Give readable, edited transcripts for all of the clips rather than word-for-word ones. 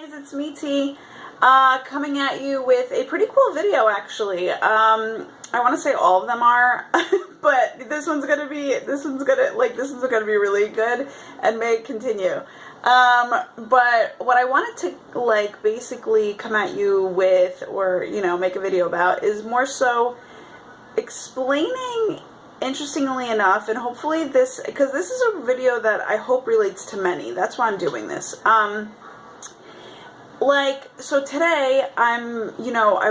guys, it's me T, coming at you with a pretty cool video actually. I want to say all of them are, but this one's gonna be really good and may continue. But what I wanted to basically come at you with, or make a video about, is more so explaining, interestingly enough, and hopefully this, because this is a video that I hope relates to many. That's why I'm doing this. So today I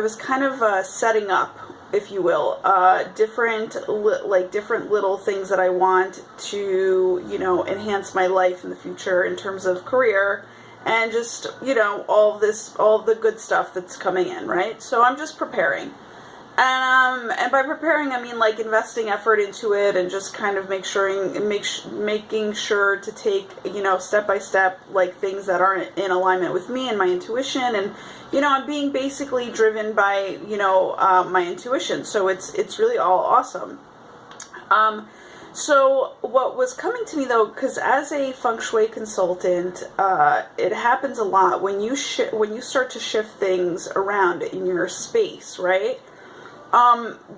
was kind of setting up, if you will, different little things that I want to, enhance my life in the future in terms of career and just, all the good stuff that's coming in, right? So I'm just preparing. And by preparing, I mean investing effort into it and just kind of making sure to take, step by step, things that aren't in alignment with me and my intuition. And, I'm being basically driven by, my intuition. So it's really all awesome. So what was coming to me though, because as a feng shui consultant, it happens a lot when you start to shift things around in your space, right?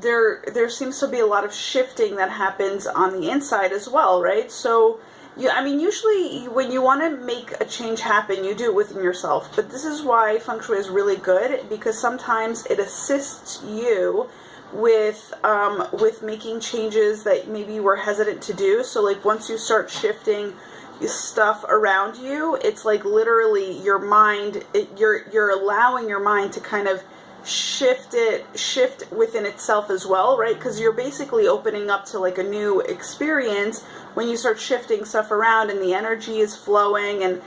There seems to be a lot of shifting that happens on the inside as well, right? So, usually when you want to make a change happen, you do it within yourself. But this is why Feng Shui is really good, because sometimes it assists you with making changes that maybe you were hesitant to do. So, once you start shifting stuff around you, it's literally your mind, you're allowing your mind to kind of shift within itself as well, right? Because you're basically opening up to a new experience when you start shifting stuff around and the energy is flowing and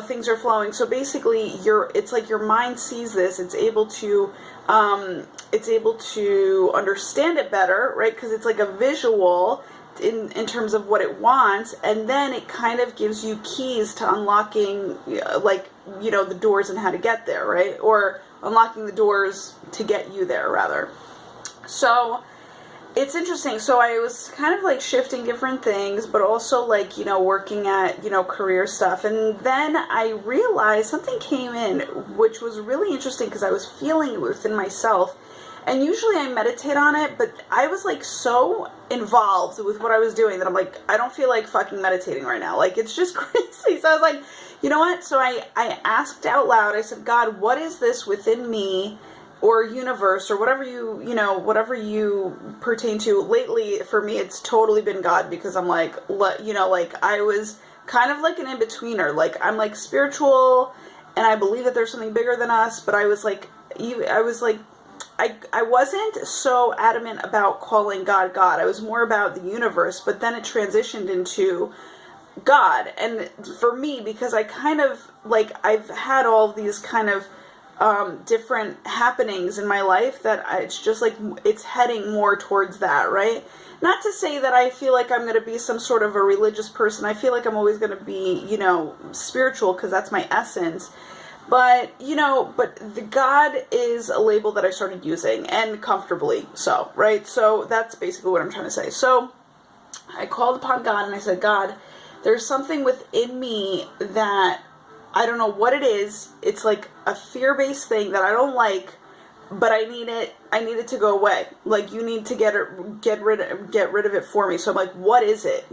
things are flowing. So basically it's like your mind sees this, it's able to understand it better, right? Because it's like a visual in terms of what it wants, and then it kind of gives you keys to unlocking the doors and how to get there, right? Or unlocking the doors to get you there, rather. So it's interesting. So I was kind of shifting different things, but also working at career stuff. And then I realized something came in which was really interesting, because I was feeling it within myself. And usually I meditate on it, but I was so involved with what I was doing that I'm I don't feel like fucking meditating right now. It's just crazy. So I was you know what? So I asked out loud, I said, God, what is this within me or universe or whatever whatever you pertain to? Lately, for me, it's totally been God, because I'm I was kind of an in-betweener. I'm spiritual and I believe that there's something bigger than us, but I was I wasn't so adamant about calling God. I was more about the universe, but then it transitioned into God. And for me, because I kind of I've had all these kind of different happenings in my life that it's just it's heading more towards that, right? Not to say that I feel like I'm going to be some sort of a religious person. I feel like I'm always going to be, spiritual, because that's my essence. But, but the God is a label that I started using, and comfortably so, right? So that's basically what I'm trying to say. So I called upon God and I said, God, there's something within me that I don't know what it is. It's a fear-based thing that I don't like, but I need it to go away. You need to get rid of it for me. So I'm what is it?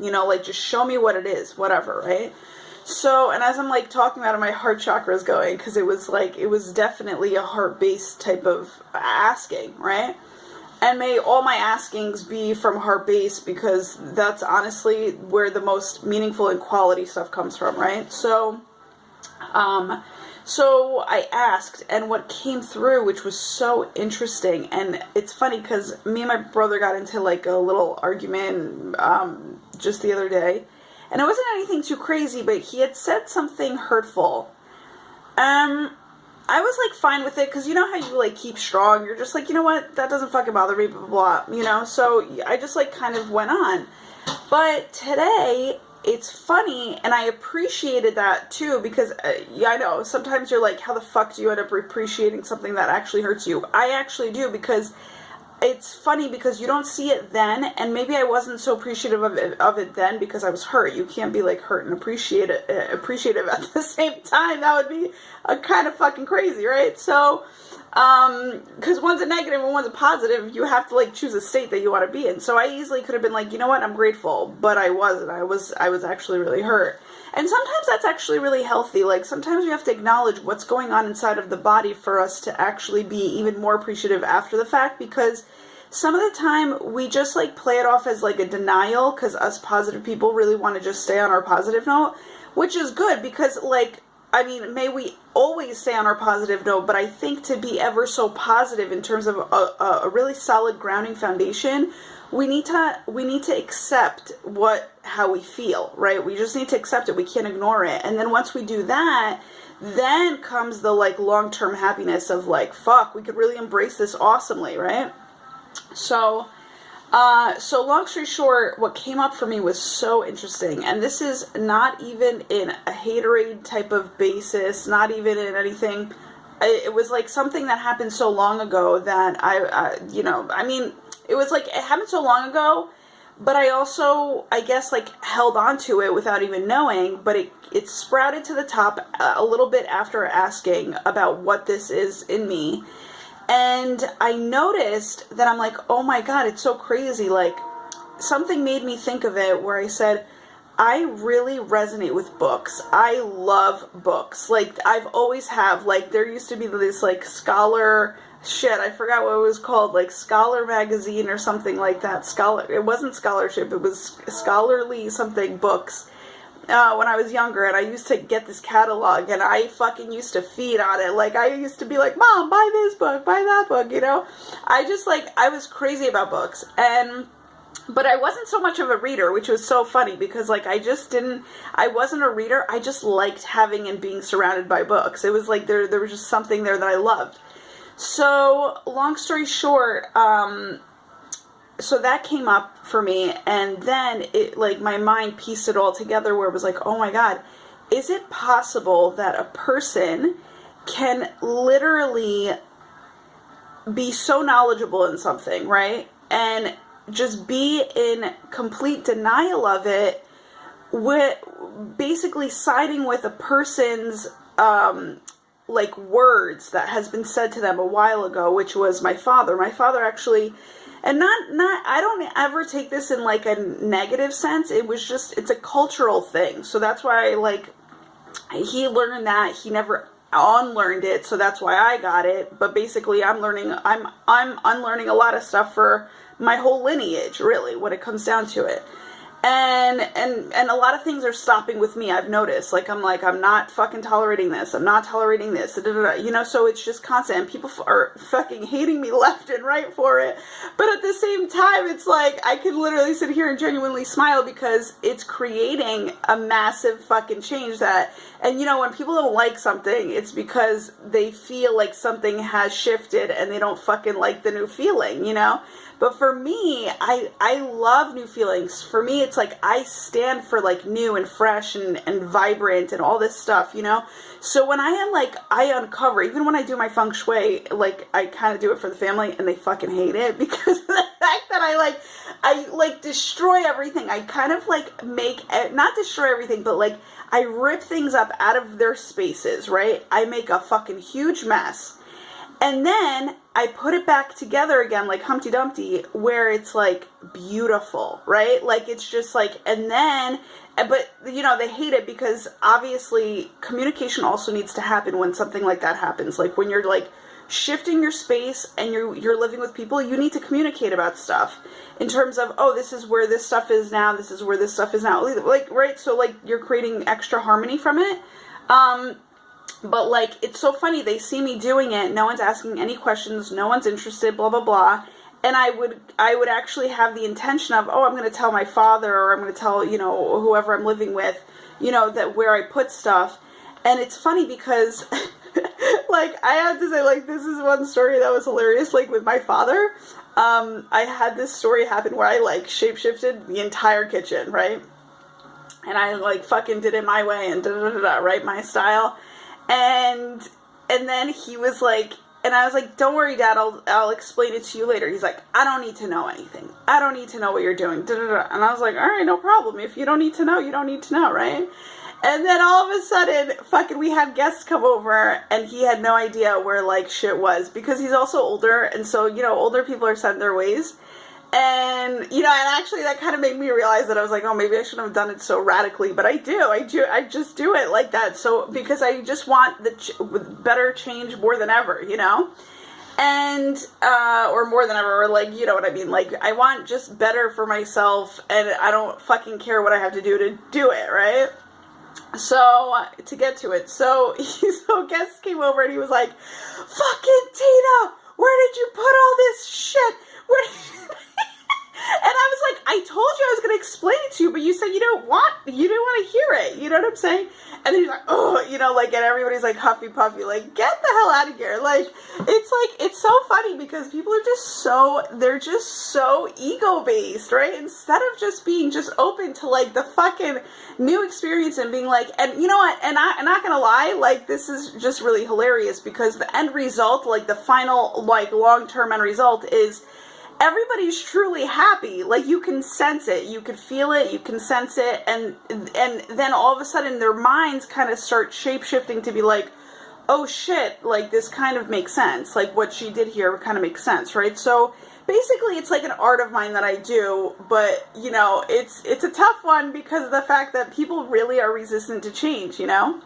Just show me what it is, whatever, right? So, and as I'm talking about it, my heart chakra is going, because it was definitely a heart-based type of asking, right? And may all my askings be from heart-based, because that's honestly where the most meaningful and quality stuff comes from, right? So, so I asked, and what came through, which was so interesting, and it's funny because me and my brother got into a little argument just the other day. And it wasn't anything too crazy, but he had said something hurtful. I was fine with it, because you know how you keep strong? You're just you know what? That doesn't fucking bother me, blah, blah, blah, So I just kind of went on. But today, it's funny, and I appreciated that too, because I know, sometimes you're how the fuck do you end up appreciating something that actually hurts you? I actually do, because it's funny because you don't see it then, and maybe I wasn't so appreciative of it then because I was hurt. You can't be like hurt and appreciative at the same time. That would be kind of fucking crazy, right? So, because one's a negative and one's a positive, you have to like choose a state that you want to be in. So I easily could have been like, you know what, I'm grateful, but I wasn't. I was actually really hurt. And sometimes that's actually really healthy. Like sometimes we have to acknowledge what's going on inside of the body for us to actually be even more appreciative after the fact, because some of the time we just like play it off as like a denial because us positive people really want to just stay on our positive note, which is good because like, I mean, may we always stay on our positive note, but I think to be ever so positive in terms of a really solid grounding foundation, we need to accept how we feel, right? We just need to accept it. We can't ignore it. And then once we do that, then comes the like long-term happiness of like, fuck, we could really embrace this awesomely, right? So long story short, what came up for me was so interesting. And this is not even in a haterade type of basis, not even in anything. It was like something that happened so long ago that it was like, it happened so long ago, but I also, I guess, like, held on to it without even knowing, but it sprouted to the top a little bit after asking about what this is in me. And I noticed that I'm like, oh my God, it's so crazy. Like, something made me think of it where I said, I really resonate with books. I love books. Like, I've always have. Like, there used to be this, like, scholar... Shit, I forgot what it was called, like Scholar Magazine or something like that. It wasn't scholarship, it was scholarly something books when I was younger, and I used to get this catalog, and I fucking used to feed on it. Like, I used to be like, Mom, buy this book, buy that book, you know? I was crazy about books, but I wasn't so much of a reader, which was so funny, because, like, I wasn't a reader, I just liked having and being surrounded by books. It was like, there was just something there that I loved. So, long story short, so that came up for me, and then it, like, my mind pieced it all together where it was like, oh my God, is it possible that a person can literally be so knowledgeable in something, right? And just be in complete denial of it, with basically siding with a person's, like, words that has been said to them a while ago, which was my father. My father actually, and I don't ever take this in like a negative sense. It was just, it's a cultural thing. So that's why, like, he learned that. He never unlearned it. So that's why I got it. But basically I'm unlearning a lot of stuff for my whole lineage, really, when it comes down to it. And a lot of things are stopping with me, I've noticed. Like, I'm not fucking tolerating this. I'm not tolerating this. You know, so it's just constant. And people are fucking hating me left and right for it. But at the same time, it's like, I could literally sit here and genuinely smile because it's creating a massive fucking change that, and you know, when people don't like something, it's because they feel like something has shifted and they don't fucking like the new feeling, you know? But for me, I love new feelings. For me, it's like I stand for like new and fresh and vibrant and all this stuff, you know? So when I uncover, even when I do my feng shui, like I kind of do it for the family and they fucking hate it because of the fact that I destroy everything. I kind of like not destroy everything, but like I rip things up out of their spaces, right? I make a fucking huge mess. And then I put it back together again like Humpty Dumpty, where it's like beautiful, right? Like it's just like, and then, but you know, they hate it because obviously communication also needs to happen when something like that happens. Like when you're like shifting your space and you're living with people, you need to communicate about stuff in terms of, oh, this is where this stuff is now, this is where this stuff is now, like, right? So like you're creating extra harmony from it. But, like, it's so funny. They see me doing it. No one's asking any questions. No one's interested, blah, blah, blah. And I would actually have the intention of, oh, I'm going to tell my father or I'm going to tell, you know, whoever I'm living with, you know, that where I put stuff. And it's funny because, like, I have to say, like, this is one story that was hilarious. Like, with my father, I had this story happen where I, like, shapeshifted the entire kitchen, right? And I, like, fucking did it my way and da-da-da-da, right? My style. And then he was like, and And I was like, don't worry, Dad, I'll explain it to you later. He's like, I don't need to know anything. I don't need to know what you're doing. Da-da-da. And I was like, all right, no problem. If you don't need to know, you don't need to know, right? And then all of a sudden, fucking, we had guests come over, and he had no idea where, like, shit was. Because he's also older, and so, you know, older people are set in their ways. And, you know, and actually that kind of made me realize that I was like, oh, maybe I shouldn't have done it so radically. But I just do it like that. So, because I just want the better change more than ever, you know? And, or more than ever, or like, you know what I mean? Like, I want just better for myself, and I don't fucking care what I have to do it, right? So, to get to it, so guests came over, and he was like, fucking Tina, where did you put all this shit? Where did you... And I was like, I told you I was going to explain it to you, but you said you didn't want to hear it. You know what I'm saying? And then he's like, oh, you know, like, and everybody's like huffy puffy, like, get the hell out of here. Like, it's so funny because people are they're just so ego based, right? Instead of just being just open to like the fucking new experience and being like, and you know what? And I'm not going to lie, like, this is just really hilarious because the end result, like the final, like, long-term end result is everybody's truly happy. Like, you can sense it, you can feel it, you can sense it, and then all of a sudden their minds kind of start shape-shifting to be like, oh shit, like, this kind of makes sense. Like, what she did here kind of makes sense, right? So basically it's like an art of mine that I do, but, you know, it's a tough one because of the fact that people really are resistant to change, you know?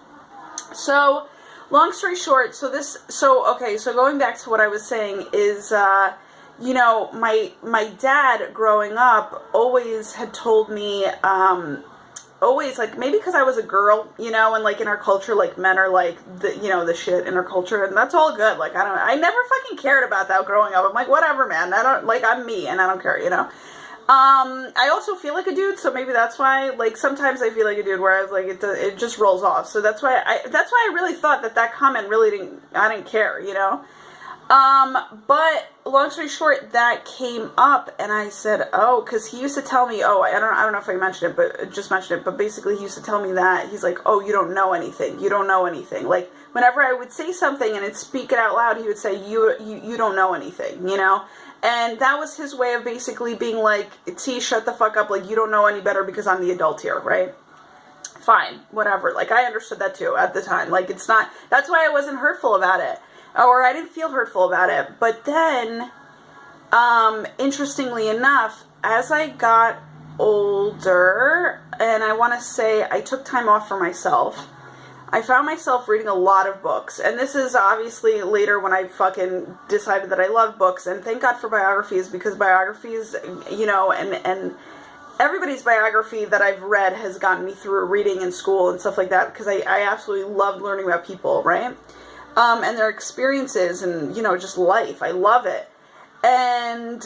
So, long story short, so going back to what I was saying is, you know, my dad growing up always had told me, always, like, maybe because I was a girl, you know, and like in our culture, like, men are like the, you know, the shit in our culture, and that's all good. Like, I never fucking cared about that growing up. I'm like, whatever, man. I don't, like, I'm me and I don't care, you know. I also feel like a dude, so maybe that's why, like, sometimes I feel like a dude, whereas, like, it just rolls off. So that's why I really thought that comment really I didn't care, you know. But long story short, that came up, and I said, oh, because he used to tell me, oh, I don't know if I mentioned it, but just mentioned it, but basically he used to tell me that, he's like, oh, you don't know anything, like, whenever I would say something and it'd speak it out loud, he would say, you don't know anything, you know, and that was his way of basically being like, T, shut the fuck up, like, you don't know any better because I'm the adult here, right? Fine, whatever, like, I understood that too at the time, like, it's not, that's why I wasn't hurtful about it. Or I didn't feel hurtful about it. But then, interestingly enough, as I got older, and I want to say I took time off for myself, I found myself reading a lot of books. And this is obviously later when I fucking decided that I love books. And thank God for biographies, because biographies, you know, and everybody's biography that I've read has gotten me through reading in school and stuff like that, because I absolutely love learning about people, right? And their experiences and, you know, just life. I love it. And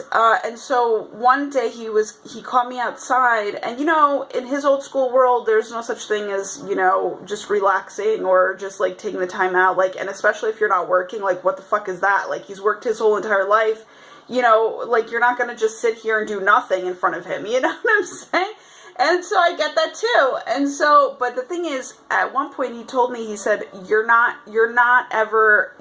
so one day he caught me outside, and, you know, in his old school world, there's no such thing as, you know, just relaxing or just, like, taking the time out, like, and especially if you're not working, like, what the fuck is that? Like, he's worked his whole entire life, you know, like, you're not gonna just sit here and do nothing in front of him, you know what I'm saying? And so I get that too. And so, but the thing is, at one point he told me, he said, you're not ever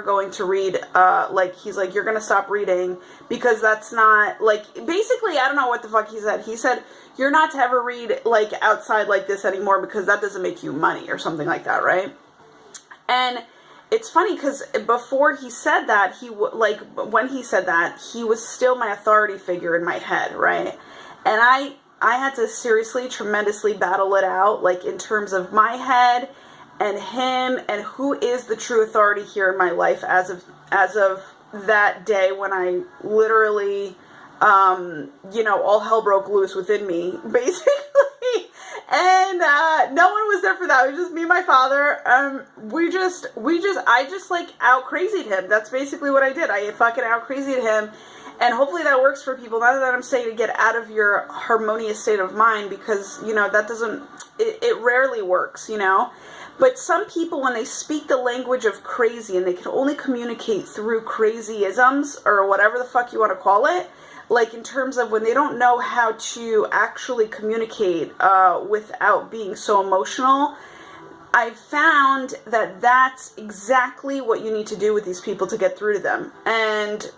going to read, like, he's like, you're going to stop reading because that's not, like, basically, I don't know what the fuck he said. He said, you're not to ever read, like, outside like this anymore because that doesn't make you money or something like that, right? And it's funny because before he said that, when he said that, he was still my authority figure in my head, right? And I had to seriously, tremendously battle it out, like, in terms of my head and him and who is the true authority here in my life as of that day when I literally, you know, all hell broke loose within me, basically. And no one was there for that. It was just me and my father. I just like out-crazied him. That's basically what I did. I fucking out-crazied him. And hopefully that works for people. Not that I'm saying to get out of your harmonious state of mind, because, you know, that doesn't, it rarely works, you know. But some people, when they speak the language of crazy and they can only communicate through crazy-isms or whatever the fuck you want to call it, like, in terms of when they don't know how to actually communicate without being so emotional, I found that that's exactly what you need to do with these people to get through to them. And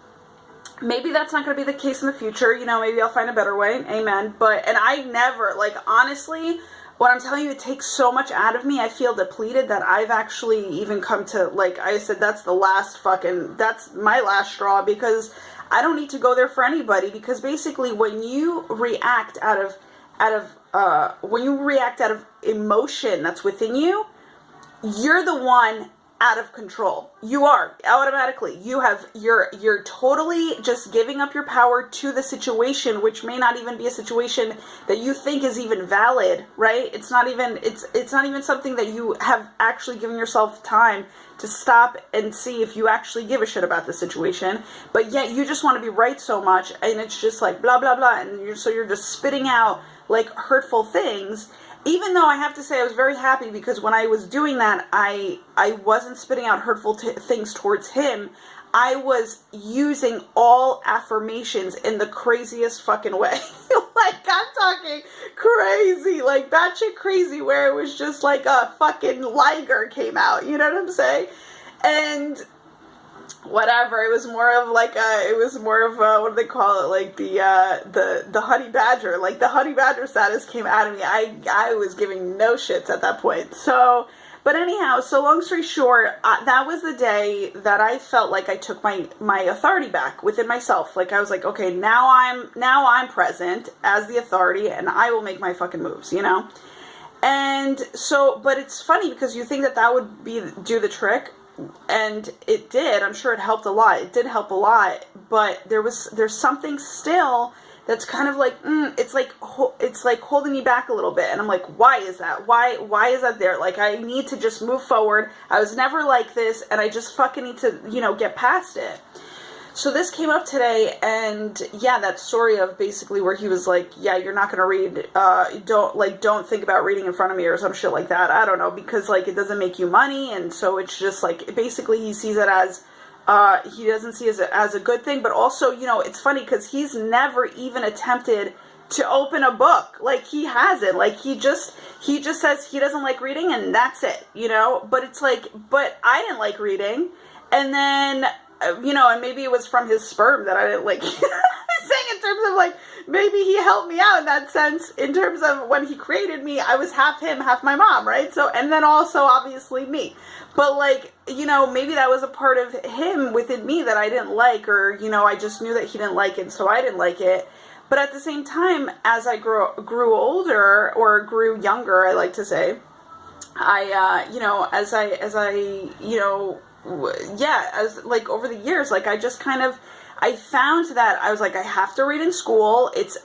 maybe that's not going to be the case in the future. You know, maybe I'll find a better way. Amen. And I never, like, honestly, what I'm telling you, it takes so much out of me. I feel depleted that I've actually even come to, like I said, that's my last straw, because I don't need to go there for anybody. Because basically when you react out of emotion that's within you, you're the one out of control. You are automatically. You're totally just giving up your power to the situation, which may not even be a situation that you think is even valid, right? It's not even something that you have actually given yourself time to stop and see if you actually give a shit about the situation. But yet you just want to be right so much, and it's just like blah blah blah, and you're just spitting out like hurtful things. Even though I have to say I was very happy, because when I was doing that, I wasn't spitting out hurtful things towards him. I was using all affirmations in the craziest fucking way. Like, I'm talking crazy, like batshit crazy, where it was just like a fucking liger came out. You know what I'm saying? And whatever, it was more of what do they call it, like the honey badger, like the honey badger status came out of me. I was giving no shits at that point. So, but anyhow, so long story short, that was the day that I felt like I took my authority back within myself. Like, I was like, okay, now I'm present as the authority, and I will make my fucking moves, you know? And so, but it's funny, because you think that would do the trick. And it did. I'm sure it helped a lot. It did help a lot, but there's something still that's kind of like, it's like holding me back a little bit. And I'm like, why is that? Why is that there? Like, I need to just move forward. I was never like this, and I just fucking need to, get past it. So this came up today, and yeah, that story of basically where he was like, yeah, you're not going to read, don't think about reading in front of me or some shit like that. I don't know, because like, it doesn't make you money. And so it's just like, basically he sees it as, he doesn't see it as a good thing. But also, it's funny, because he's never even attempted to open a book. Like, he hasn't, like, he just says he doesn't like reading, and that's it, but it's like, but I didn't like reading. And then, and maybe it was from his sperm that I didn't like. I'm saying in terms of like, maybe he helped me out in that sense, in terms of when he created me, I was half him, half my mom, right? So, and then also obviously me. But like, maybe that was a part of him within me that I didn't like, or, I just knew that he didn't like it, so I didn't like it. But at the same time, as I grew older, or grew younger, I like to say, as like over the years, like I found that I was like, I have to read in school. It's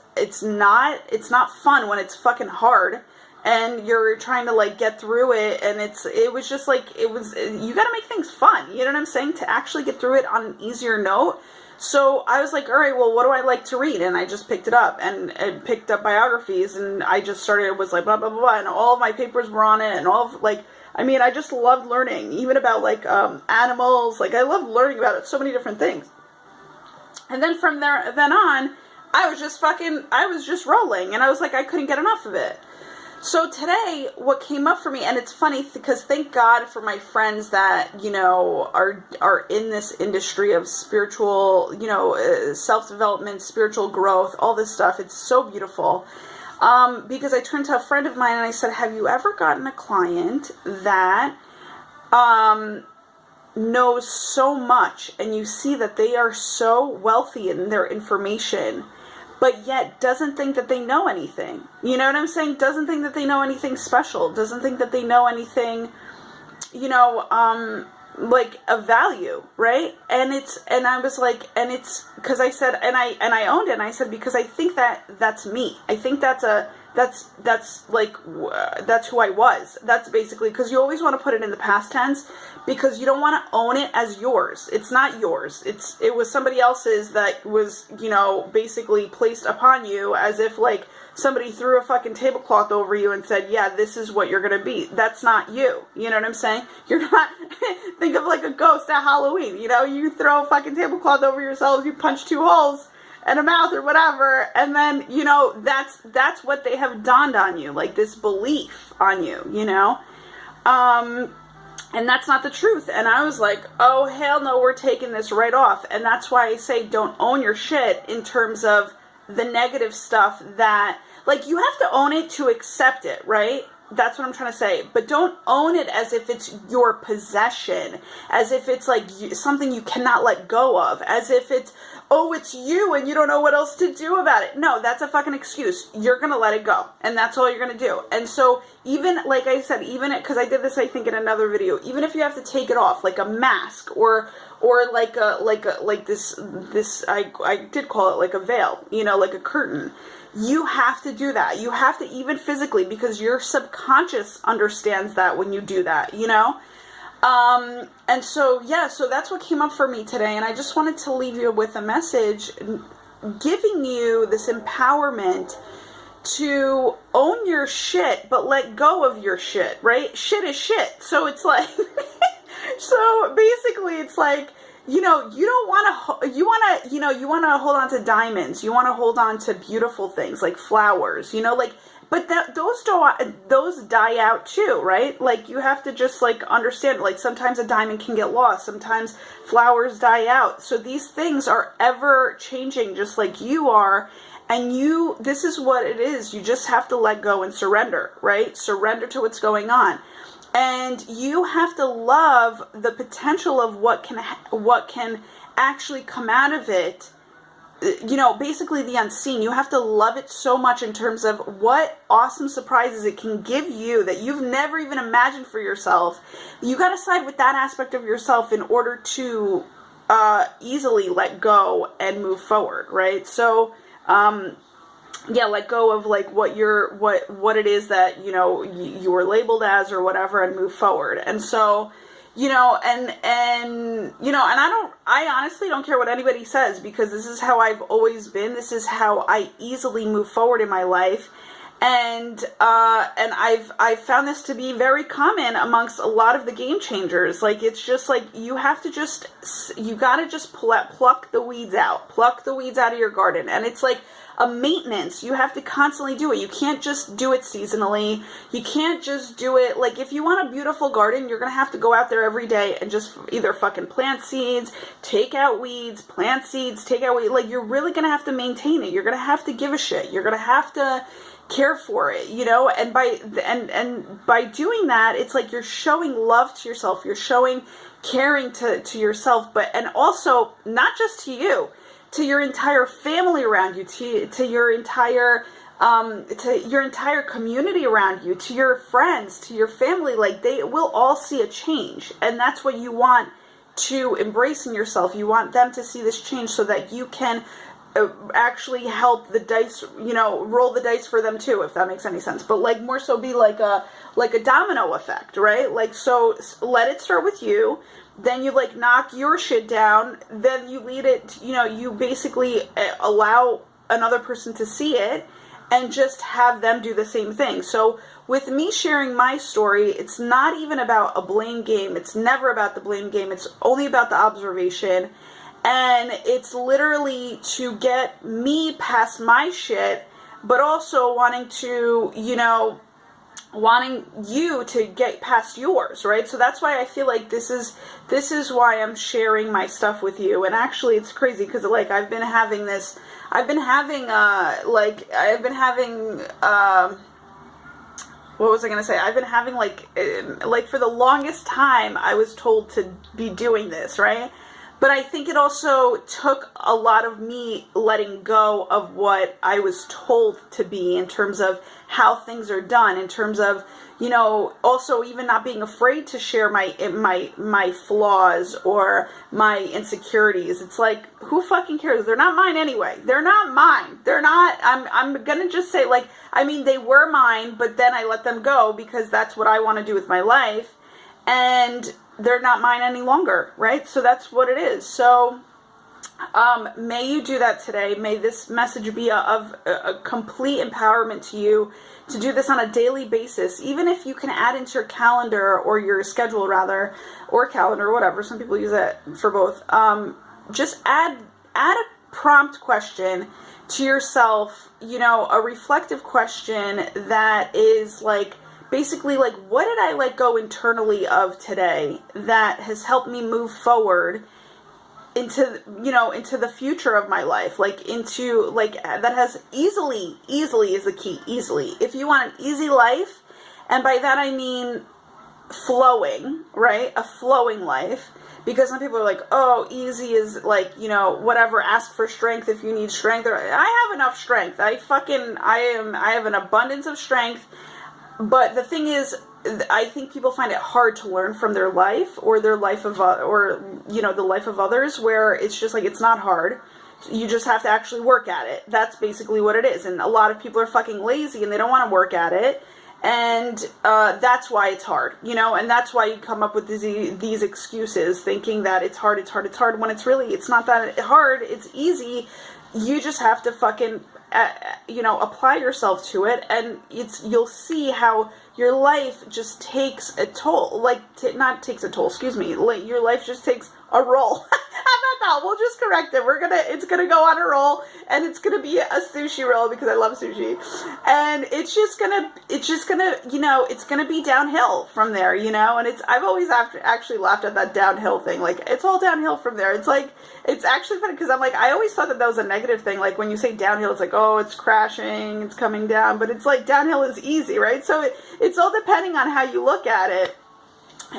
not fun when it's fucking hard and you're trying to like get through it, and you gotta make things fun, you know what I'm saying, to actually get through it on an easier note. So I was like, all right, well, what do I like to read? And I just picked it up and picked up biographies, and I just started, it was like blah blah blah blah, and all of my papers were on it, and all of like, I mean, I just loved learning, even about like animals. Like, I loved learning about it, so many different things. And then from then on, I was just rolling, and I was like, I couldn't get enough of it. So today, what came up for me, and it's funny because thank God for my friends that, are in this industry of spiritual, self-development, spiritual growth, all this stuff. It's so beautiful. Because I turned to a friend of mine and I said, have you ever gotten a client that knows so much, and you see that they are so wealthy in their information, but yet doesn't think that they know anything? You know what I'm saying? Doesn't think that they know anything special. Doesn't think that they know anything, like of value, right? And I was like, and it's because I said, and I owned it, and I said, because I think that's me. I think that's who I was. That's basically, because you always want to put it in the past tense, because you don't want to own it as yours. It's not yours. It was somebody else's that was, basically placed upon you, as if like somebody threw a fucking tablecloth over you and said, yeah, this is what you're going to be. That's not you. You know what I'm saying? You're not, think of like a ghost at Halloween. You throw a fucking tablecloth over yourselves, you punch 2 holes and a mouth or whatever, and then, that's what they have dawned on you, like this belief on you, And that's not the truth. And I was like, oh, hell no, we're taking this right off. And that's why I say don't own your shit in terms of the negative stuff that, like, you have to own it to accept it, right? That's what I'm trying to say. But don't own it as if it's your possession, as if it's like something you cannot let go of, as if it's, oh, it's you and you don't know what else to do about it. No, that's a fucking excuse. You're going to let it go. And that's all you're going to do. And so even, like I said, even because I did this, I think, in another video, even if you have to take it off, like a mask or like this, I did call it like a veil, you know, like a curtain. You have to do that. You have to, even physically, because your subconscious understands that when you do that, you know? And so, yeah, so that's what came up for me today. And I just wanted to leave you with a message giving you this empowerment to own your shit, but let go of your shit, right? Shit is shit. So it's like, so basically it's like, you know, you don't want to, you want to hold on to diamonds. You want to hold on to beautiful things like flowers, you know, like, but those die out too, right? Like, you have to just, like, understand, like, sometimes a diamond can get lost. Sometimes flowers die out. So these things are ever changing, just like you are. And this is what it is. You just have to let go and surrender, right? Surrender to what's going on. And you have to love the potential of what can actually come out of it. You know, basically the unseen. You have to love it so much in terms of what awesome surprises it can give you that you've never even imagined for yourself. You got to side with that aspect of yourself in order to easily let go and move forward, right? So, yeah, let go of like what it is that, you know, you were labeled as or whatever, and move forward. And so, you know, and you know, and I honestly don't care what anybody says, because this is how I've always been. This is how I easily move forward in my life. And I've found this to be very common amongst a lot of the game changers. Like, it's just like, you gotta just pluck the weeds out. Pluck the weeds out of your garden. And it's like a maintenance. You have to constantly do it. You can't just do it seasonally. You can't just do it, like, if you want a beautiful garden, you're gonna have to go out there every day and just either fucking plant seeds, take out weeds, plant seeds, take out weeds. Like, you're really gonna have to maintain it. You're gonna have to give a shit. You're gonna have to care for it, you know. And by doing that, it's like you're showing love to yourself. You're showing caring to yourself, and also not just to you, to your entire family around you, to your entire community around you, to your friends, to your family. Like, they will all see a change, and that's what you want to embrace in yourself. You want them to see this change so that you can actually help the dice, you know, roll the dice for them too, if that makes any sense. But like, more so be like a domino effect, right? Like, so let it start with you. Then you like knock your shit down. Then you lead it, you know, you basically allow another person to see it and just have them do the same thing. So with me sharing my story, it's not even about a blame game. It's never about the blame game. It's only about the observation. And it's literally to get me past my shit, but also wanting you to get past yours, right? So that's why I feel like this is why I'm sharing my stuff with you. And actually, it's crazy because, like, what was I going to say? I've been having like for the longest time, I was told to be doing this, right? But I think it also took a lot of me letting go of what I was told to be in terms of how things are done, in terms of, you know, also even not being afraid to share my flaws or my insecurities. It's like, who fucking cares? They're not mine anyway. They're not mine. They're not, I'm gonna just say, like, I mean, they were mine, but then I let them go because that's what I want to do with my life. And they're not mine any longer, right? So that's what it is. So may you do that today. May this message be of a complete empowerment to you to do this on a daily basis. Even if you can add into your calendar, or your schedule rather, or calendar, or whatever. Some people use it for both. Just add a prompt question to yourself, you know, a reflective question that is like basically like, what did I let go internally of today that has helped me move forward into, you know, into the future of my life, like into, like, that has easily is the key, easily. If you want an easy life, and by that I mean flowing, right? A flowing life. Because some people are like, oh, easy is like, you know, whatever, ask for strength if you need strength. Or, I have enough strength. I have an abundance of strength. But the thing is, I think people find it hard to learn from their life or their life of, or, you know, the life of others, where it's just like, it's not hard. You just have to actually work at it. That's basically what it is. And a lot of people are fucking lazy and they don't want to work at it. And that's why it's hard, you know, and that's why you come up with these excuses, thinking that it's hard, when it's really, it's not that hard, it's easy. You just have to fucking, you know, apply yourself to it, and you'll see how your life just takes a toll, like, not takes a toll, excuse me, like, your life just takes a roll. How about that? We'll just correct it. It's gonna go on a roll, and it's gonna be a sushi roll because I love sushi, and it's just gonna, you know, it's gonna be downhill from there, you know. And I've always actually laughed at that downhill thing. Like, it's all downhill from there. It's like, it's actually funny because I'm like, I always thought that was a negative thing. Like, when you say downhill, it's like, oh, it's crashing, it's coming down, but it's like downhill is easy, right? So it's all depending on how you look at it.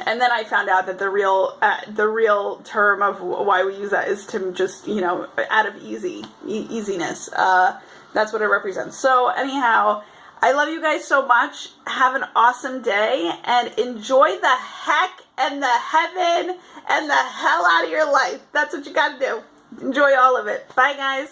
And then I found out that the real term of why we use that is to just, you know, out of easiness. That's what it represents. So anyhow, I love you guys so much. Have an awesome day and enjoy the heck and the heaven and the hell out of your life. That's what you got to do. Enjoy all of it. Bye, guys.